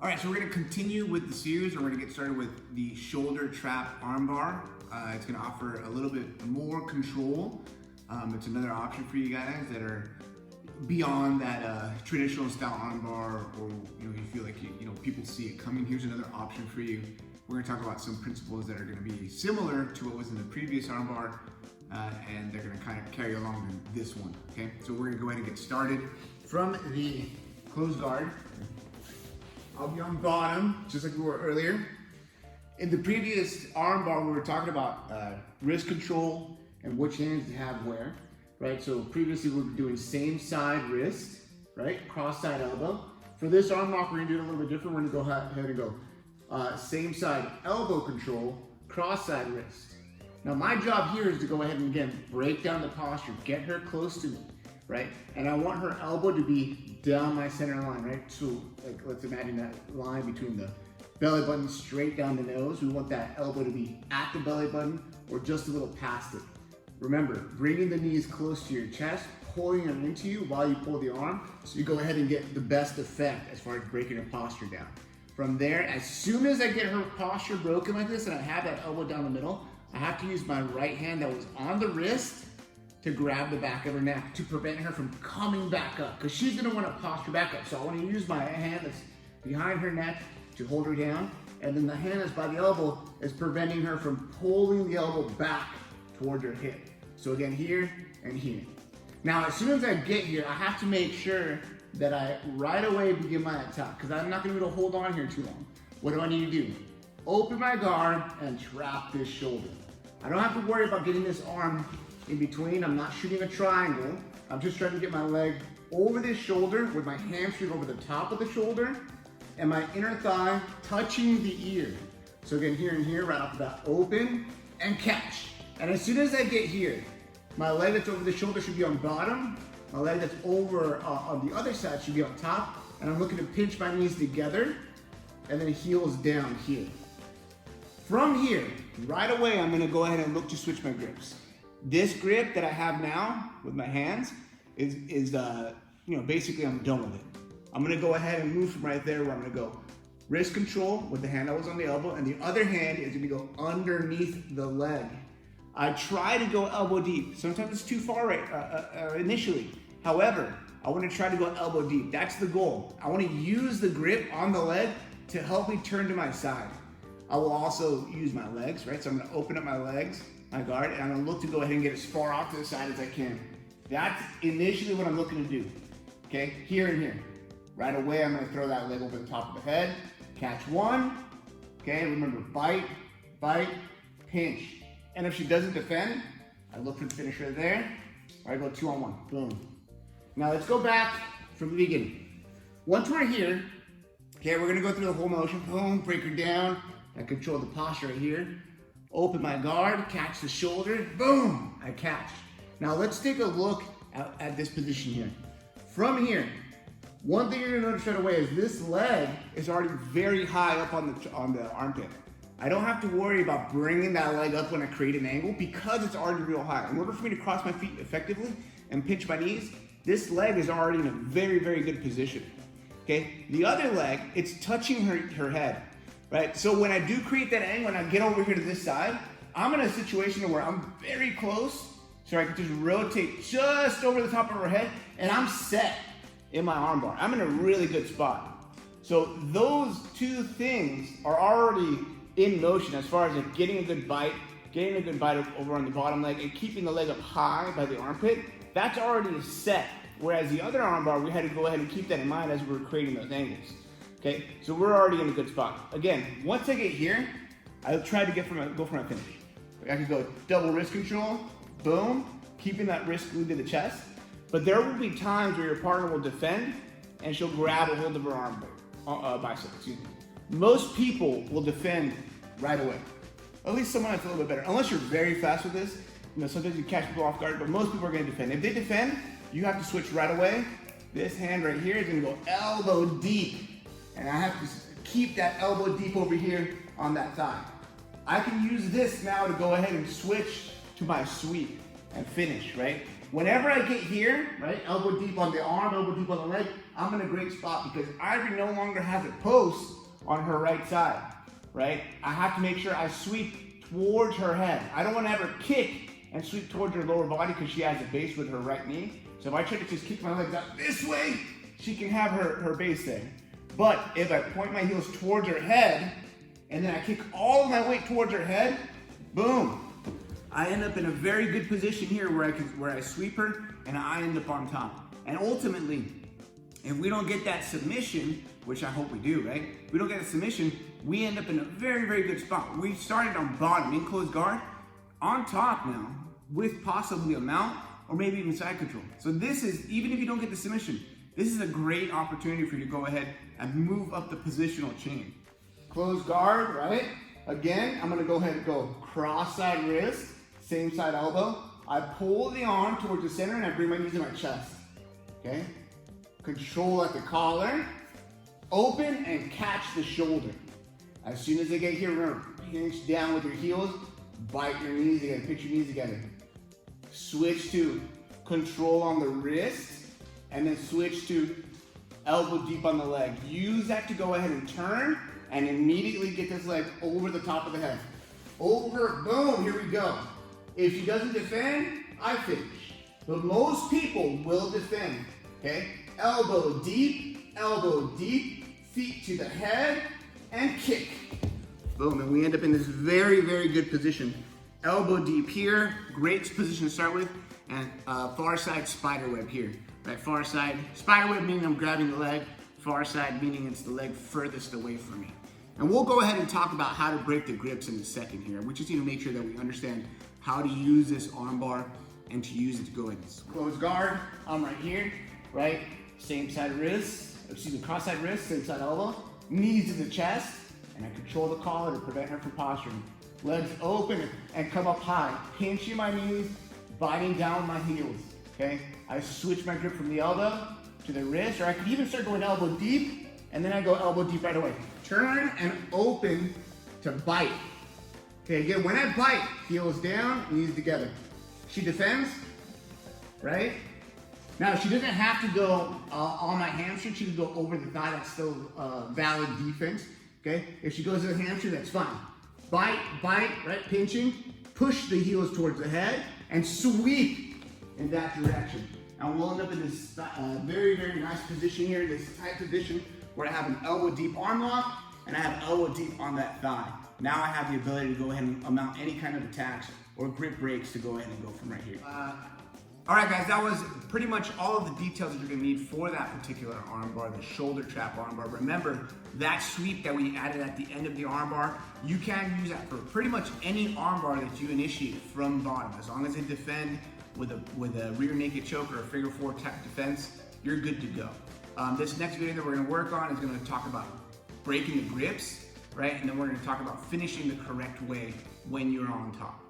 All right, so we're gonna continue with the series, and we're gonna get started with the shoulder trap armbar. It's gonna offer a little bit more control. It's another option for you guys that are beyond that traditional style armbar, or you feel like people see it coming. Here's another option for you. We're gonna talk about some principles that are gonna be similar to what was in the previous armbar, and they're gonna kind of carry along in this one. Okay, so we're gonna go ahead and get started from the closed guard. I'll be on bottom, just like we were earlier. In the previous armbar, we were talking about wrist control and which hands to have where, right? So previously we were doing same side wrist, right? Cross side elbow. For this armbar, we're gonna do it a little bit different. We're gonna go ahead and go same side elbow control, cross side wrist. Now my job here is to go ahead and again, break down the posture, get her close to me, right? And I want her elbow to be down my center line, right? So like, let's imagine that line between the belly button straight down the nose. We want that elbow to be at the belly button or just a little past it. Remember, bringing the knees close to your chest, pulling them into you while you pull the arm, so you go ahead and get the best effect as far as breaking her posture down. From there, as soon as I get her posture broken like this and I have that elbow down the middle, I have to use my right hand that was on the wrist to grab the back of her neck to prevent her from coming back up, because she's gonna wanna posture back up. So I wanna use my hand that's behind her neck to hold her down, and then the hand that's by the elbow is preventing her from pulling the elbow back towards her hip. So again, here and here. Now, as soon as I get here, I have to make sure that I right away begin my attack, because I'm not gonna be able to hold on here too long. What do I need to do? Open my guard and trap this shoulder. I don't have to worry about getting this arm in between. I'm not shooting a triangle. I'm just trying to get my leg over this shoulder with my hamstring over the top of the shoulder and my inner thigh touching the ear. So again, here and here, right off the bat, open and catch. And as soon as I get here, my leg that's over the shoulder should be on bottom. My leg that's over on the other side should be on top. And I'm looking to pinch my knees together and then heels down here. From here, right away, I'm gonna go ahead and look to switch my grips. This grip that I have now with my hands is basically I'm done with it. I'm gonna go ahead and move from right there where I'm gonna go wrist control with the hand that was on the elbow, and the other hand is gonna go underneath the leg. I try to go elbow deep. Sometimes it's too far initially. However, I wanna try to go elbow deep. That's the goal. I wanna use the grip on the leg to help me turn to my side. I will also use my legs, right? So I'm gonna open up my legs, my guard, and I'm gonna look to go ahead and get as far off to the side as I can. That's initially what I'm looking to do, okay? Here and here. Right away, I'm gonna throw that leg over the top of the head, catch one, okay? Remember, bite, bite, pinch. And if she doesn't defend, I look for the finisher there, or I go 2-on-1, boom. Now let's go back from the beginning. Once we're here, okay, we're gonna go through the whole motion, boom, break her down. I control the posture right here. Open my guard, catch the shoulder, boom, I catch. Now let's take a look at this position here. From here, one thing you're gonna notice right away is this leg is already very high up on the armpit. I don't have to worry about bringing that leg up when I create an angle because it's already real high. In order for me to cross my feet effectively and pinch my knees, this leg is already in a very, very good position, okay? The other leg, it's touching her head. Right, so when I do create that angle and I get over here to this side, I'm in a situation where I'm very close, so I can just rotate just over the top of her head, and I'm set in my armbar. I'm in a really good spot. So those two things are already in motion as far as like getting a good bite over on the bottom leg, and keeping the leg up high by the armpit. That's already set. Whereas the other armbar, we had to go ahead and keep that in mind as we were creating those angles. Okay, so we're already in a good spot. Again, once I get here, I'll try to go for my finish. I could go double wrist control, boom, keeping that wrist glued to the chest. But there will be times where your partner will defend and she'll grab a hold of her bicep, excuse me. Most people will defend right away. At least someone that's a little bit better. Unless you're very fast with this, sometimes you catch people off guard, but most people are gonna defend. If they defend, you have to switch right away. This hand right here is gonna go elbow deep. And I have to keep that elbow deep over here on that thigh. I can use this now to go ahead and switch to my sweep and finish, right? whenever I get here, right, elbow deep on the arm, elbow deep on the leg, I'm in a great spot because Ivory no longer has a post on her right side, right? I have to make sure I sweep towards her head. I don't want to ever kick and sweep towards her lower body because she has a base with her right knee. So if I try to just kick my legs out this way, she can have her base there. But if I point my heels towards her head, and then I kick all of my weight towards her head, boom. I end up in a very good position here where I sweep her and I end up on top. And ultimately, if we don't get that submission, which I hope we do, right? If we don't get a submission, we end up in a very, very good spot. We started on bottom, in closed guard, on top now, with possibly a mount, or maybe even side control. So this is, even if you don't get the submission, this is a great opportunity for you to go ahead and move up the positional chain. Closed guard, right? Again, I'm gonna go ahead and go cross-side wrist, same side elbow. I pull the arm towards the center and I bring my knees to my chest, okay? Control at the collar, open and catch the shoulder. As soon as I get here, remember, pinch down with your heels, bite your knees together, pinch your knees together. Switch to control on the wrist, and then switch to elbow deep on the leg. Use that to go ahead and turn and immediately get this leg over the top of the head. Over, boom, here we go. If she doesn't defend, I finish. But most people will defend, okay? Elbow deep, feet to the head, and kick. Boom, and we end up in this very, very good position. Elbow deep here, great position to start with, and far side spider web here. Right, far side, spider web meaning I'm grabbing the leg, far side meaning it's the leg furthest away from me. And we'll go ahead and talk about how to break the grips in a second here. We just need to make sure that we understand how to use this armbar and to use it to go in. Close guard, I'm right here, right? Same side wrist, cross side wrist, same side elbow, knees to the chest, and I control the collar to prevent her from posturing. Legs open and come up high, pinching my knees, biting down my heels, okay? I switch my grip from the elbow to the wrist, or I could even start going elbow deep, and then I go elbow deep right away. Turn and open to bite. Okay, again, when I bite, heels down, knees together. She defends, right? Now, she doesn't have to go on my hamstring, she can go over the thigh, that's still valid defense, okay? If she goes to the hamstring, that's fine. Bite, right, pinching, push the heels towards the head, and sweep in that direction. And we'll end up in this very, very nice position here, this tight position where I have an elbow deep arm lock and I have elbow deep on that thigh. Now I have the ability to go ahead and mount any kind of attacks or grip breaks to go ahead and go from right here. All right, guys, that was pretty much all of the details that you're gonna need for that particular armbar, the shoulder trap armbar. Remember, that sweep that we added at the end of the armbar, you can use that for pretty much any armbar that you initiate from bottom. As long as they defend with a rear naked choke or a figure four tap defense, you're good to go. This next video that we're gonna work on is gonna talk about breaking the grips, right? And then we're gonna talk about finishing the correct way when you're on top.